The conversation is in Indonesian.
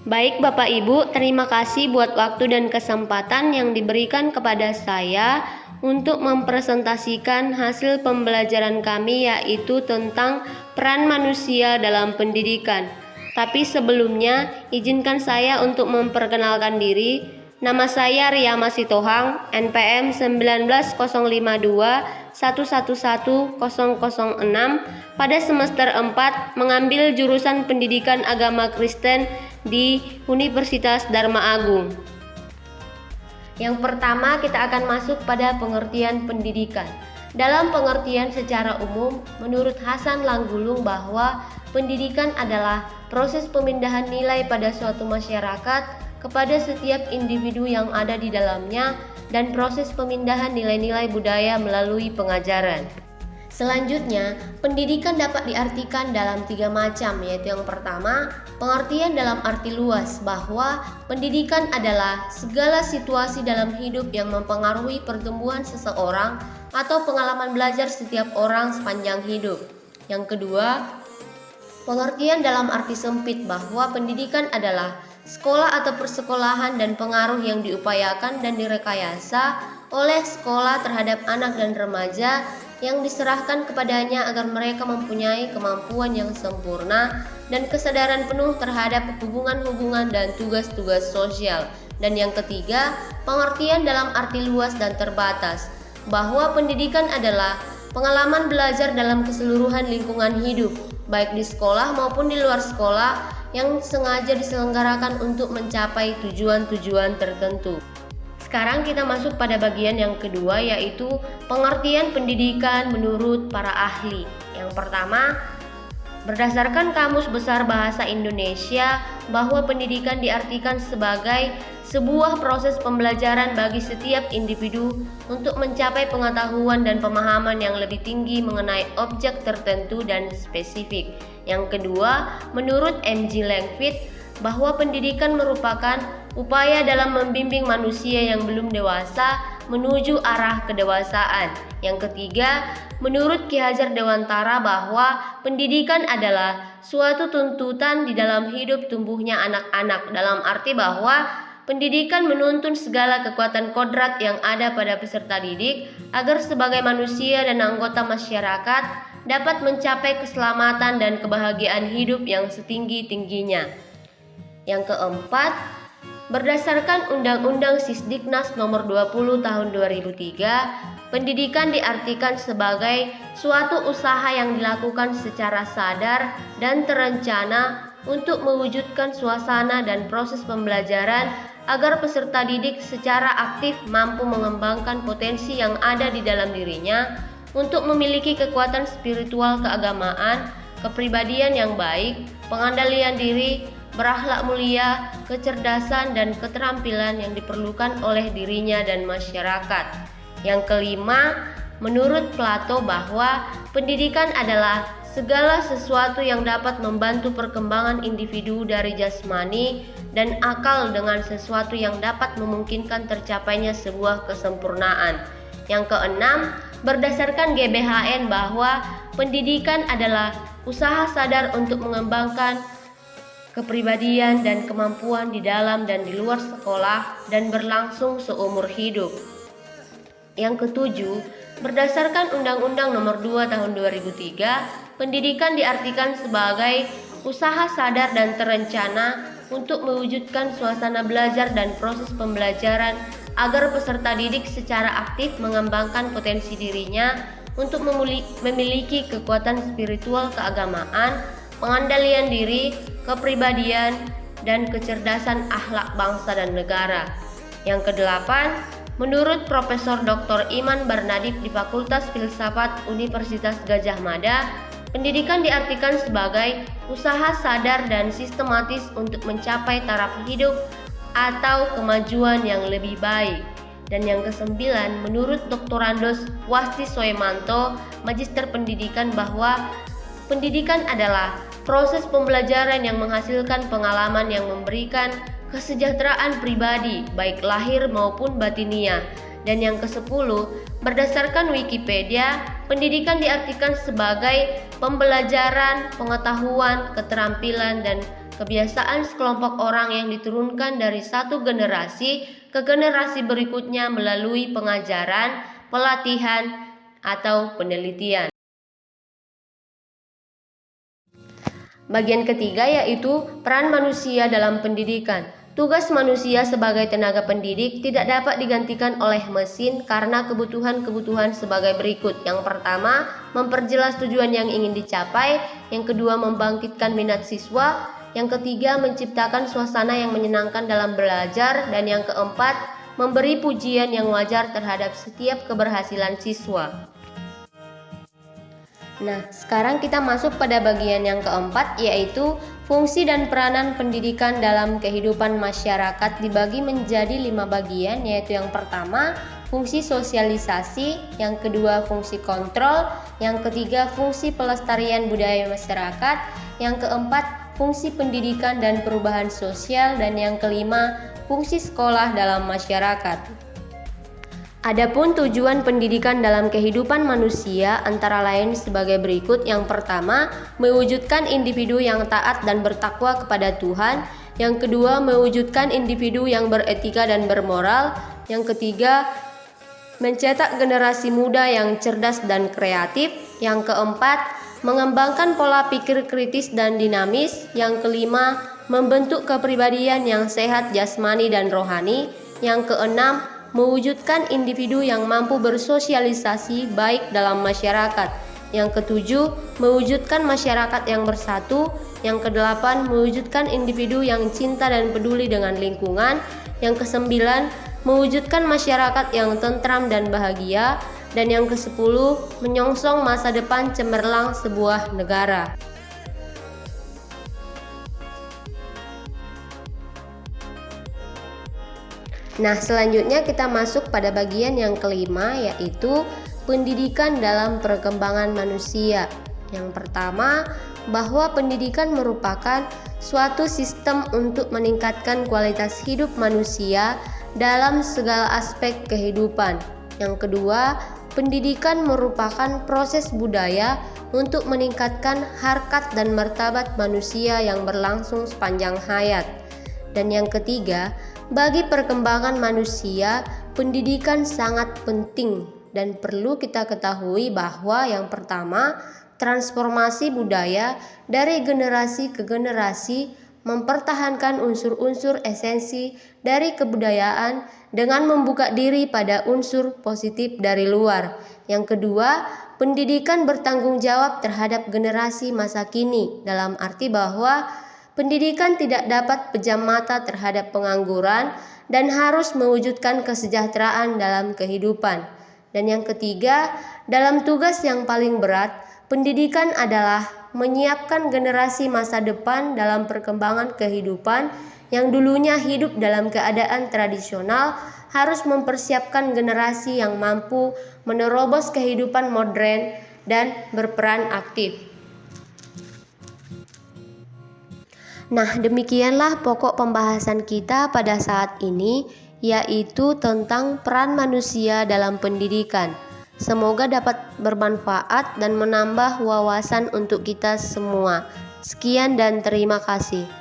Baik Bapak Ibu, terima kasih buat waktu dan kesempatan yang diberikan kepada saya untuk mempresentasikan hasil pembelajaran kami, yaitu tentang peran manusia dalam pendidikan. Tapi sebelumnya, izinkan saya untuk memperkenalkan diri. Nama saya Ria Masitohang, NPM 19021111006, pada semester 4 mengambil jurusan Pendidikan Agama Kristen di Universitas Dharma Agung. Yang pertama, kita akan masuk pada pengertian pendidikan. Dalam pengertian secara umum, menurut Hasan Langgulung bahwa pendidikan adalah proses pemindahan nilai pada suatu masyarakat kepada setiap individu yang ada di dalamnya dan proses pemindahan nilai-nilai budaya melalui pengajaran. Selanjutnya, pendidikan dapat diartikan dalam 3 macam, yaitu yang pertama, pengertian dalam arti luas bahwa pendidikan adalah segala situasi dalam hidup yang mempengaruhi pertumbuhan seseorang atau pengalaman belajar setiap orang sepanjang hidup. Yang kedua, pengertian dalam arti sempit bahwa pendidikan adalah sekolah atau persekolahan dan pengaruh yang diupayakan dan direkayasa oleh sekolah terhadap anak dan remaja yang diserahkan kepadanya agar mereka mempunyai kemampuan yang sempurna dan kesadaran penuh terhadap hubungan-hubungan dan tugas-tugas sosial. Dan yang ketiga, pengertian dalam arti luas dan terbatas bahwa pendidikan adalah pengalaman belajar dalam keseluruhan lingkungan hidup, baik di sekolah maupun di luar sekolah, yang sengaja diselenggarakan untuk mencapai tujuan-tujuan tertentu. Sekarang kita masuk pada bagian yang kedua, yaitu pengertian pendidikan menurut para ahli. Yang pertama, berdasarkan Kamus Besar Bahasa Indonesia, bahwa pendidikan diartikan sebagai sebuah proses pembelajaran bagi setiap individu untuk mencapai pengetahuan dan pemahaman yang lebih tinggi mengenai objek tertentu dan spesifik. Yang kedua, menurut M.G. Langford, bahwa pendidikan merupakan upaya dalam membimbing manusia yang belum dewasa menuju arah kedewasaan. Yang ketiga, menurut Ki Hajar Dewantara, bahwa pendidikan adalah suatu tuntutan di dalam hidup tumbuhnya anak-anak, dalam arti bahwa pendidikan menuntun segala kekuatan kodrat yang ada pada peserta didik agar sebagai manusia dan anggota masyarakat dapat mencapai keselamatan dan kebahagiaan hidup yang setinggi-tingginya. Yang keempat, berdasarkan Undang-Undang Sisdiknas Nomor 20 Tahun 2003, pendidikan diartikan sebagai suatu usaha yang dilakukan secara sadar dan terencana untuk mewujudkan suasana dan proses pembelajaran agar peserta didik secara aktif mampu mengembangkan potensi yang ada di dalam dirinya untuk memiliki kekuatan spiritual keagamaan, kepribadian yang baik, pengandalian diri, berakhlak mulia, kecerdasan, dan keterampilan yang diperlukan oleh dirinya dan masyarakat. Yang kelima, menurut Plato, bahwa pendidikan adalah segala sesuatu yang dapat membantu perkembangan individu dari jasmani dan akal dengan sesuatu yang dapat memungkinkan tercapainya sebuah kesempurnaan. Yang keenam, berdasarkan GBHN, bahwa pendidikan adalah usaha sadar untuk mengembangkan kepribadian dan kemampuan di dalam dan di luar sekolah dan berlangsung seumur hidup. Yang ketujuh, berdasarkan Undang-Undang Nomor 2 Tahun 2003, pendidikan diartikan sebagai usaha sadar dan terencana untuk mewujudkan suasana belajar dan proses pembelajaran agar peserta didik secara aktif mengembangkan potensi dirinya untuk memiliki kekuatan spiritual keagamaan, pengandalian diri, kepribadian, dan kecerdasan akhlak bangsa dan negara. Yang kedelapan, menurut Profesor Dr. Iman Barnadip di Fakultas Filsafat Universitas Gadjah Mada, pendidikan diartikan sebagai usaha sadar dan sistematis untuk mencapai taraf hidup atau kemajuan yang lebih baik. Dan yang kesembilan, menurut Dr. Andos Wasti Soemanto, Magister Pendidikan, bahwa pendidikan adalah proses pembelajaran yang menghasilkan pengalaman yang memberikan kesejahteraan pribadi, baik lahir maupun batiniah. Dan yang ke-10, berdasarkan Wikipedia, pendidikan diartikan sebagai pembelajaran, pengetahuan, keterampilan, dan kebiasaan sekelompok orang yang diturunkan dari satu generasi ke generasi berikutnya melalui pengajaran, pelatihan, atau penelitian. Bagian ketiga yaitu peran manusia dalam pendidikan. Tugas manusia sebagai tenaga pendidik tidak dapat digantikan oleh mesin karena kebutuhan-kebutuhan sebagai berikut. Yang pertama, memperjelas tujuan yang ingin dicapai. Yang kedua, membangkitkan minat siswa. Yang ketiga, menciptakan suasana yang menyenangkan dalam belajar. Dan yang keempat, memberi pujian yang wajar terhadap setiap keberhasilan siswa. Nah, sekarang kita masuk pada bagian yang keempat, yaitu fungsi dan peranan pendidikan dalam kehidupan masyarakat dibagi menjadi 5 bagian, yaitu yang pertama, fungsi sosialisasi, yang kedua, fungsi kontrol, yang ketiga, fungsi pelestarian budaya masyarakat, yang keempat, fungsi pendidikan dan perubahan sosial, dan yang kelima, fungsi sekolah dalam masyarakat. Adapun tujuan pendidikan dalam kehidupan manusia antara lain sebagai berikut. Yang pertama, mewujudkan individu yang taat dan bertakwa kepada Tuhan. Yang kedua, mewujudkan individu yang beretika dan bermoral. Yang ketiga, mencetak generasi muda yang cerdas dan kreatif. Yang keempat, mengembangkan pola pikir kritis dan dinamis. Yang kelima, membentuk kepribadian yang sehat jasmani dan rohani. Yang keenam, mewujudkan individu yang mampu bersosialisasi baik dalam masyarakat. Yang ketujuh, mewujudkan masyarakat yang bersatu. Yang kedelapan, mewujudkan individu yang cinta dan peduli dengan lingkungan. Yang kesembilan, mewujudkan masyarakat yang tentram dan bahagia. Dan yang kesepuluh, menyongsong masa depan cemerlang sebuah negara. Nah, selanjutnya kita masuk pada bagian yang kelima, yaitu pendidikan dalam perkembangan manusia. Yang pertama, bahwa pendidikan merupakan suatu sistem untuk meningkatkan kualitas hidup manusia dalam segala aspek kehidupan. Yang kedua, pendidikan merupakan proses budaya untuk meningkatkan harkat dan martabat manusia yang berlangsung sepanjang hayat. Dan yang ketiga, bagi perkembangan manusia, pendidikan sangat penting dan perlu kita ketahui bahwa yang pertama, transformasi budaya dari generasi ke generasi mempertahankan unsur-unsur esensi dari kebudayaan dengan membuka diri pada unsur positif dari luar. Yang kedua, pendidikan bertanggung jawab terhadap generasi masa kini dalam arti bahwa pendidikan tidak dapat pejam mata terhadap pengangguran dan harus mewujudkan kesejahteraan dalam kehidupan. Dan yang ketiga, dalam tugas yang paling berat, pendidikan adalah menyiapkan generasi masa depan dalam perkembangan kehidupan yang dulunya hidup dalam keadaan tradisional, harus mempersiapkan generasi yang mampu menerobos kehidupan modern dan berperan aktif. Nah, demikianlah pokok pembahasan kita pada saat ini, yaitu tentang peran manusia dalam pendidikan. Semoga dapat bermanfaat dan menambah wawasan untuk kita semua. Sekian dan terima kasih.